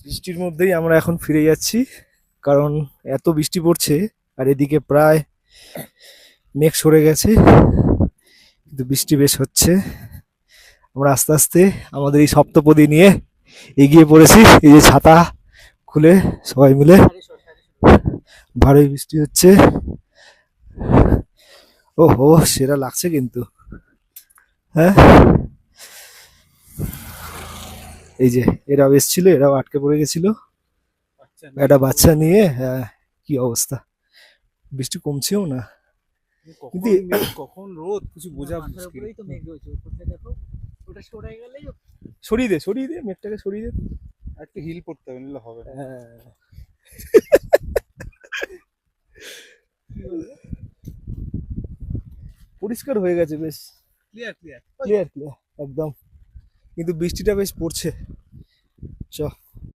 বৃষ্টির মধ্যেই আমরা এখন ফিরে যাচ্ছি, কারণ এত বৃষ্টি পড়ছে। আর এদিকে প্রায় মেঘ সরে গেছে, কিন্তু বৃষ্টি বেশ হচ্ছে। আমরা আস্তে আস্তে আমাদের এই সপ্তপদী নিয়ে এগিয়ে পড়েছি। এই যে ছাতা খুলে সবাই মিলে, ভারী বৃষ্টি হচ্ছে। ও হো, সেরা লাগছে কিন্তু। হ্যাঁ, এই যে এরাও এসেছিল, এরাও আটকে পড়ে গেছিল একটা বাচ্চা নিয়ে। হ্যাঁ, কি অবস্থা, বৃষ্টি কমছেও না। কিন্তু কখন রোদ কিছু বোঝা মুশকিল। সরিয়ে দে মেঘটাকে, সরিয়ে দে। একটু হিল পড়তে হবে, নিলে হবে না। হ্যাঁ, পরিষ্কার হয়ে গেছে বেশ, ক্লিয়ার ক্লিয়ার। ক্লিয়ার ক্লিয়ার একদম। কিন্তু বৃষ্টিটা বেশ পড়ছে। চ